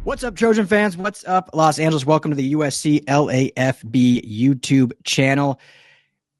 What's up, Trojan fans? What's up, Los Angeles? Welcome to the USC LAFB YouTube channel.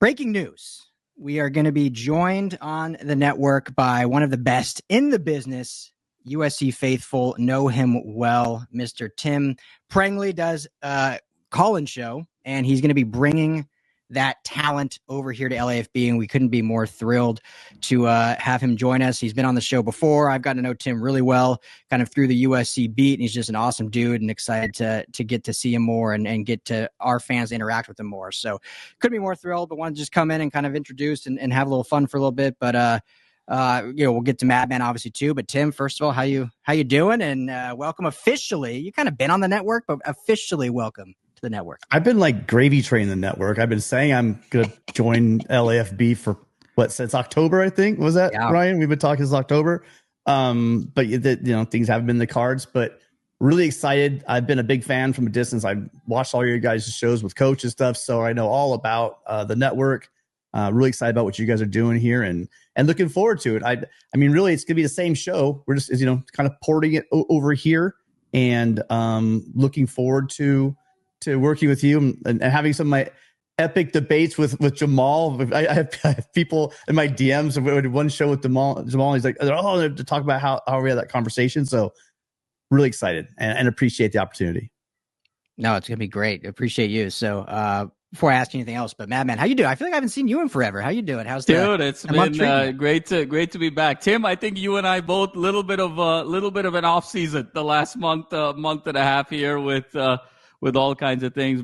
Breaking news. We are going to be joined on the network by one of the best in the business. USC faithful know him well. Mr. Tim Prangley does a call-in show, and he's going to be bringing that talent over here to LAFB, and we couldn't be more thrilled to have him join us. He's been on the show before. I've gotten to know Tim really well, kind of through the USC beat, and he's just an awesome dude, and excited to get to see him more and get to our fans to interact with him more. So couldn't be more thrilled, but wanted to just come in and kind of introduce and have a little fun for a little bit. But we'll get to Madman obviously too. But Tim, first of all, how you doing? And welcome officially. You kind of been on the network, but officially welcome the network. I've been like gravy train the network. I've been saying I'm going to join LAFB for since October, I think. Was that Ryan? We've been talking since October. But things haven't been the cards, but really excited. I've been a big fan from a distance. I've watched all your guys' shows with Coach and stuff. So I know all about the network. Really excited about what you guys are doing here and looking forward to it. I mean, really, it's going to be the same show. We're just, kind of porting it over here and looking forward to working with you and having some of my epic debates with Jamal. I have people in my DMs. We did one show with Jamal. He's like, to talk about how we had that conversation. So really excited and appreciate the opportunity. No, it's going to be great. Appreciate you. So before I ask you anything else, but Madman, how you doing? I feel like I haven't seen you in forever. How you doing? How's Dude, it's been great to be back. Tim, I think you and I both little bit of an off season the last month and a half here with all kinds of things.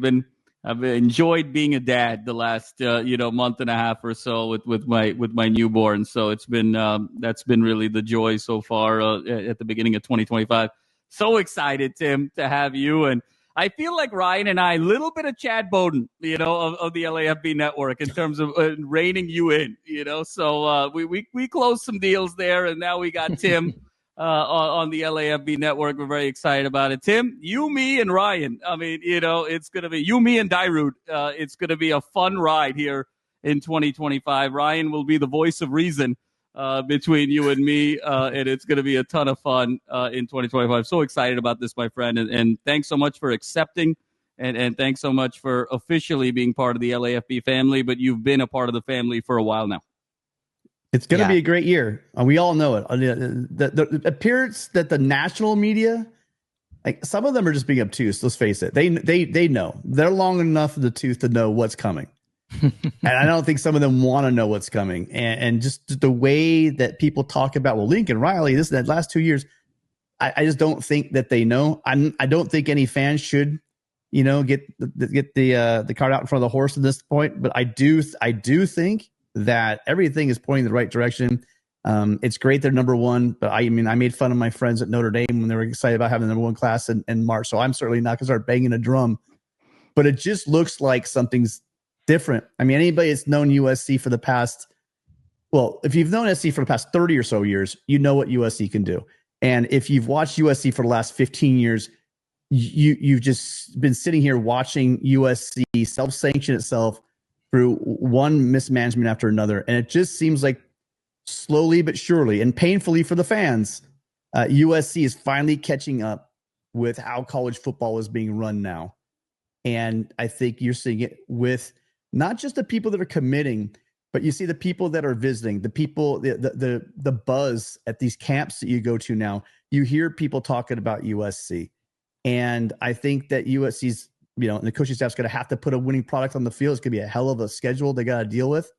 I've enjoyed being a dad the last month and a half or so with my newborn. So it's been that's been really the joy so far at the beginning of 2025. So excited, Tim, to have you. And I feel like Ryan and I, a little bit of Chad Bowden, of the LAFB network in terms of reining you in. So we closed some deals there, and now we got Tim. On the LAFB network. We're very excited about it. Tim, you, me, and Ryan. I mean, it's going to be you, me, and Dyrud. It's going to be a fun ride here in 2025. Ryan will be the voice of reason between you and me, and it's going to be a ton of fun in 2025. So excited about this, my friend, and thanks so much for accepting, and thanks so much for officially being part of the LAFB family, but you've been a part of the family for a while now. It's going to be a great year. We all know it. The appearance that the national media, like some of them are just being obtuse. Let's face it. They know. They're long enough in the tooth to know what's coming. And I don't think some of them want to know what's coming. And just the way that people talk about, Lincoln Riley, this and that last 2 years, I just don't think that they know. I don't think any fan should, get the cart out in front of the horse at this point. But I do think that everything is pointing in the right direction. It's great they're number one, but I made fun of my friends at Notre Dame when they were excited about having the number one class in March. So I'm certainly not going to start banging a drum, but it just looks like something's different. I mean, anybody that's known USC for the past, if you've known SC for the past 30 or so years, you know what USC can do. And if you've watched USC for the last 15 years, you've just been sitting here watching USC self-sanction itself through one mismanagement after another. And it just seems like slowly but surely and painfully for the fans, USC is finally catching up with how college football is being run now. And I think you're seeing it with not just the people that are committing, but you see the people that are visiting, the people, the buzz at these camps that you go to now. You hear people talking about USC. And I think that USC's, and the coaching staff's going to have to put a winning product on the field. It's going to be a hell of a schedule they got to deal with.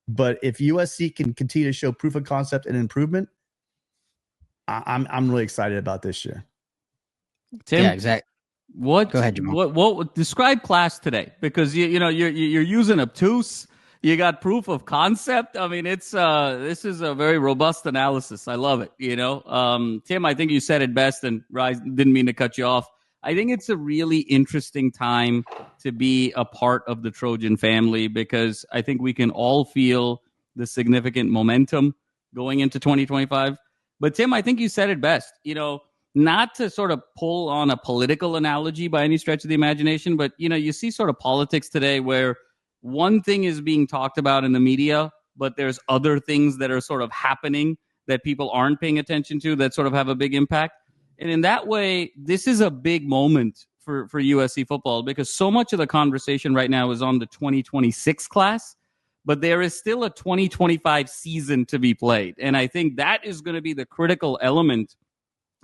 But if USC can continue to show proof of concept and improvement, I'm really excited about this year. Tim, yeah, exactly. Go ahead, Jamal. What describe class today? Because you're using obtuse. You got proof of concept. I mean, this is a very robust analysis. I love it. Tim, I think you said it best, and Ryan, didn't mean to cut you off. I think it's a really interesting time to be a part of the Trojan family because I think we can all feel the significant momentum going into 2025. But Tim, I think you said it best, not to sort of pull on a political analogy by any stretch of the imagination, but, you see sort of politics today where one thing is being talked about in the media, but there's other things that are sort of happening that people aren't paying attention to that sort of have a big impact. And in that way, this is a big moment for USC football, because so much of the conversation right now is on the 2026 class, but there is still a 2025 season to be played. And I think that is going to be the critical element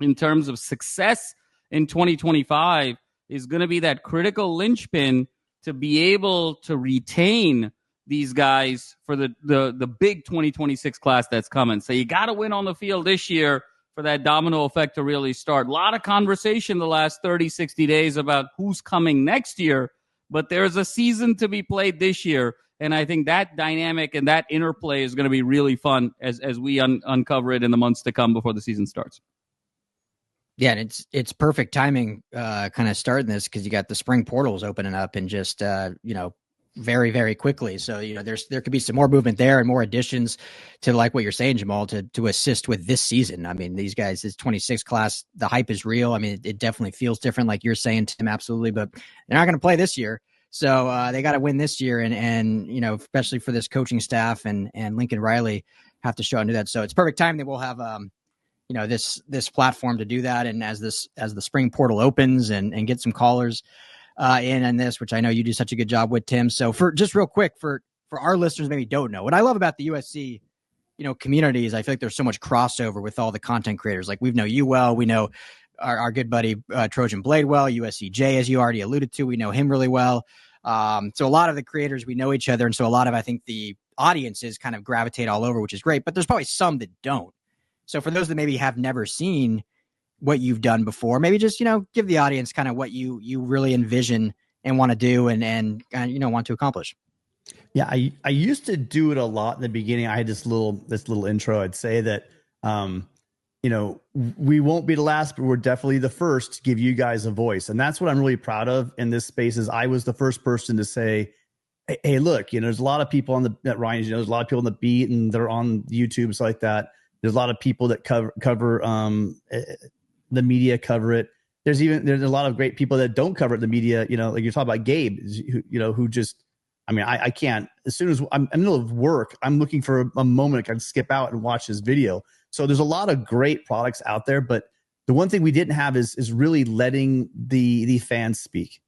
in terms of success in 2025, is going to be that critical linchpin to be able to retain these guys for the big 2026 class that's coming. So you got to win on the field this year for that domino effect to really start. A lot of conversation the last 30, 60 days about who's coming next year, but there's a season to be played this year. And I think that dynamic and that interplay is going to be really fun as we uncover it in the months to come before the season starts. Yeah, and it's perfect timing kind of starting this, because you got the spring portals opening up and just, very, very quickly. So, there could be some more movement there and more additions to, like what you're saying, Jamal, to assist with this season. I mean, these guys, this 26 class, the hype is real. I mean, it definitely feels different, like you're saying, Tim, absolutely, but they're not going to play this year. So they got to win this year. And, especially for this coaching staff and Lincoln Riley have to show and do that. So it's perfect time that we'll have, this platform to do that. And as the spring portal opens and get some callers in this, which I know you do such a good job with, Tim. So for just real quick, for our listeners maybe don't know, what I love about the USC, community is I feel like there's so much crossover with all the content creators. Like, we know you well, we know our good buddy Trojan Blade well, USCJ, as you already alluded to, we know him really well. So a lot of the creators, we know each other. And so a lot of, I think, the audiences kind of gravitate all over, which is great, but there's probably some that don't. So for those that maybe have never seen what you've done before, maybe just, give the audience kind of what you really envision and want to do and want to accomplish. Yeah, I used to do it a lot in the beginning. I had this little intro. I'd say that, we won't be the last, but we're definitely the first to give you guys a voice. And that's what I'm really proud of in this space, is I was the first person to say, hey, look, there's a lot of people on that Ryan, there's a lot of people on the beat and they're on YouTube, stuff like that. There's a lot of people that cover the media cover it. There's a lot of great people that don't cover the media. Like you're talking about Gabe, who just, I can't, as soon as I'm in the middle of work, I'm looking for a moment I can skip out and watch his video. So there's a lot of great products out there, but the one thing we didn't have is really letting the fans speak.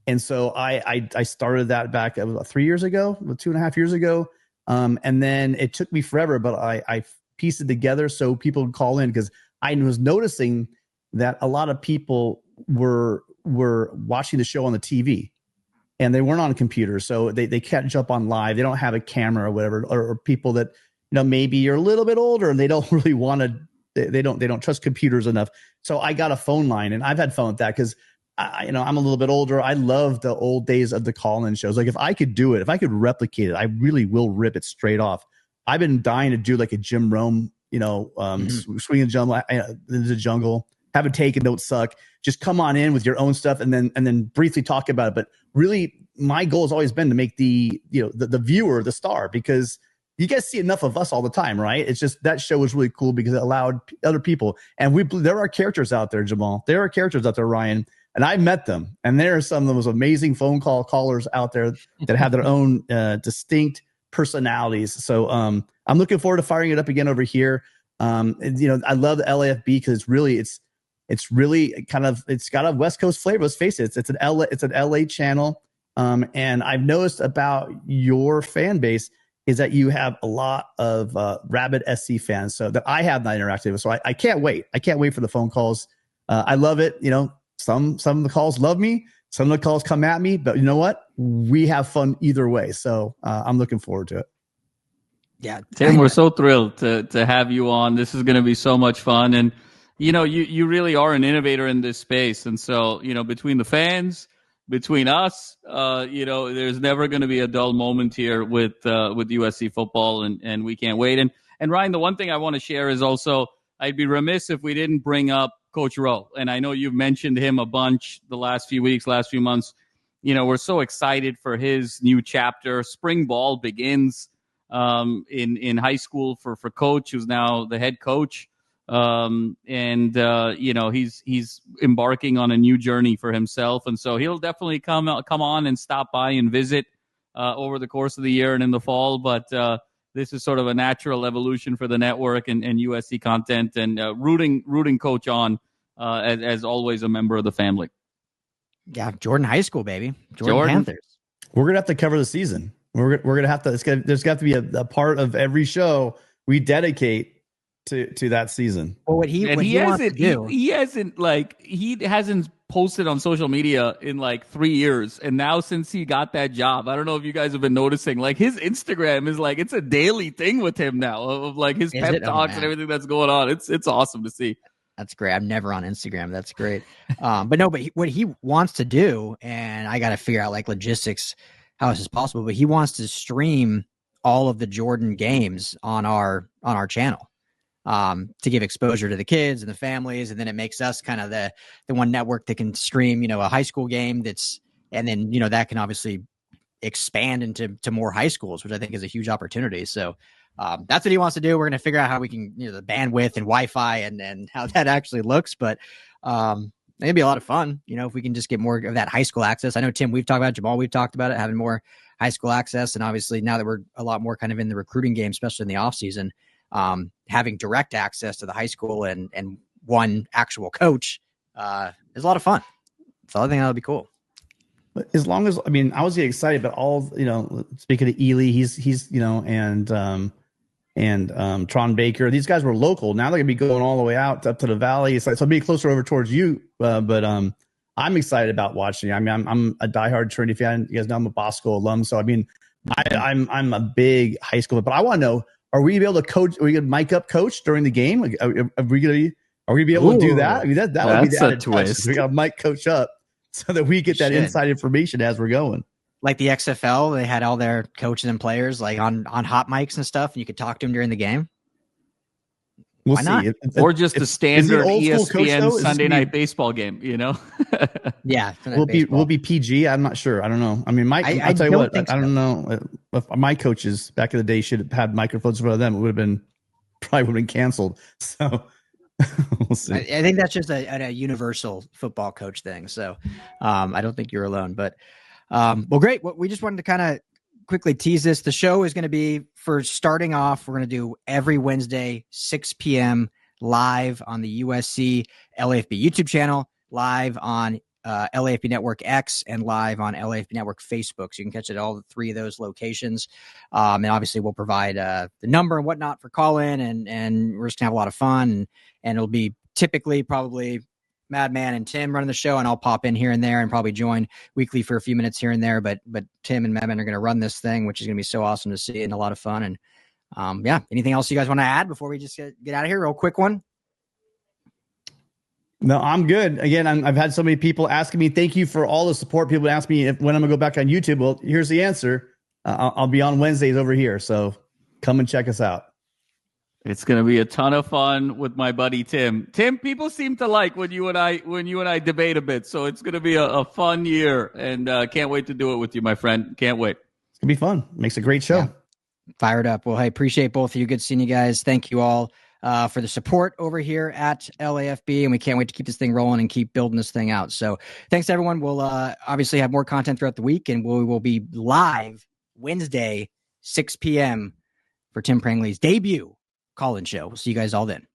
And so I started that back 3 years ago, 2.5 years ago. And then it took me forever, but I pieced it together so people would call in, because I was noticing that a lot of people were watching the show on the TV and they weren't on a computer. So they can't jump on live. They don't have a camera or whatever, or people that, maybe you're a little bit older and they don't really want to, they don't trust computers enough. So I got a phone line, and I've had fun with that, because I'm a little bit older. I love the old days of the call-in shows. Like, if I could do it, if I could replicate it, I really will rip it straight off. I've been dying to do like a Jim Rome, swing in the jungle, have a take and don't suck. Just come on in with your own stuff and then briefly talk about it. But really, my goal has always been to make the viewer the star, because you guys see enough of us all the time, right? It's just that show was really cool because it allowed other people. And there are characters out there, Jamal. There are characters out there, Ryan. And I met them. And there are some of the most amazing phone callers out there that have their own distinct personalities. So I'm looking forward to firing it up again over here. I love the LAFB because it's really kind of, it's got a West Coast flavor. Let's face it. It's an LA channel. And I've noticed about your fan base is that you have a lot of rabid SC fans, so that I have not interacted with. So I can't wait. I can't wait for the phone calls. I love it. Some of the calls love me. Some of the calls come at me, but you know what? We have fun either way. So I'm looking forward to it. Yeah, Tim, we're so thrilled to have you on. This is going to be so much fun. And, you really are an innovator in this space. And so, between the fans, between us, there's never going to be a dull moment here with USC football, and we can't wait. And Ryan, the one thing I want to share is also, I'd be remiss if we didn't bring up Coach Rowe. And I know you've mentioned him a bunch the last few weeks, last few months. We're so excited for his new chapter. Spring ball begins in high school for Coach, who's now the head coach. He's embarking on a new journey for himself. And so he'll definitely come on and stop by and visit over the course of the year and in the fall. But this is sort of a natural evolution for the network and USC content, and rooting Coach on as always a member of the family. Yeah, Jordan High School, baby. Jordan Panthers. We're gonna have to cover the season. We're gonna have to. There's got to be a part of every show we dedicate to that season. Well, he hasn't posted on social media in like 3 years, and now since he got that job, I don't know if you guys have been noticing, like his Instagram is like it's a daily thing with him now of like his pep talks and everything that's going on. It's awesome to see. That's great. I'm never on Instagram. That's great. But what he wants to do, and I got to figure out like logistics, how this is possible, but he wants to stream all of the Jordan games on our channel to give exposure to the kids and the families. And then it makes us kind of the one network that can stream, a high school game and then, that can obviously expand into more high schools, which I think is a huge opportunity. So that's what he wants to do. We're going to figure out how we can, the bandwidth and Wi-Fi and how that actually looks. But it'd be a lot of fun, if we can just get more of that high school access. I know, Tim, we've talked about it. Jamal, we've talked about it, having more high school access. And obviously now that we're a lot more kind of in the recruiting game, especially in the off season, having direct access to the high school and one actual coach is a lot of fun. So I think that'll be cool. As long as, I was getting excited, but speaking of Ely, he's and Tron Baker, these guys were local. Now they're gonna be going all the way out up to the valley. So I'll be closer over towards you. But I'm excited about watching. I'm a diehard Trinity fan. You guys know I'm a Bosco alum. So I'm a big high school. But I want to know: are we able to coach? Are we gonna mic up coach during the game? Like, are we gonna be able to do that? That would be the added twist. We got to mic coach up so that we get that inside information as we're going. Like the XFL, they had all their coaches and players like on hot mics and stuff, and you could talk to them during the game. Why not? Or just a standard ESPN Sunday night baseball game, Yeah. We'll be PG. I'm not sure. I don't know. Mike, I'll tell you what, I don't know. If my coaches back in the day should have had microphones in front of them, it would have probably been canceled. So we'll see. I think that's just a universal football coach thing. So I don't think you're alone, but well, great. We just wanted to kind of quickly tease this. The show is going to be, for starting off, we're going to do every Wednesday, 6 p.m. live on the USC LAFB YouTube channel, live on LAFB Network X, and live on LAFB Network Facebook. So you can catch it at all three of those locations. And obviously we'll provide the number and whatnot for call-in, and we're just going to have a lot of fun. And it'll be typically probably Madman and Tim running the show, and I'll pop in here and there and probably join weekly for a few minutes here and there. But Tim and Madman are going to run this thing, which is going to be so awesome to see and a lot of fun. And anything else you guys want to add before we just get out of here? Real quick one. No, I'm good. Again, I've had so many people asking me. Thank you for all the support. People ask me when I'm going to go back on YouTube. Well, here's the answer. I'll be on Wednesdays over here, so come and check us out. It's going to be a ton of fun with my buddy Tim. Tim, people seem to like when you and I debate a bit, so it's going to be a fun year, and can't wait to do it with you, my friend. Can't wait. It's going to be fun. Makes a great show. Yeah. Fired up. Well, hey, appreciate both of you. Good seeing you guys. Thank you all for the support over here at LAFB, and we can't wait to keep this thing rolling and keep building this thing out. So thanks, everyone. We'll obviously have more content throughout the week, and we will be live Wednesday, 6 p.m. for Tim Prangley's debut call-in show. We'll see you guys all then.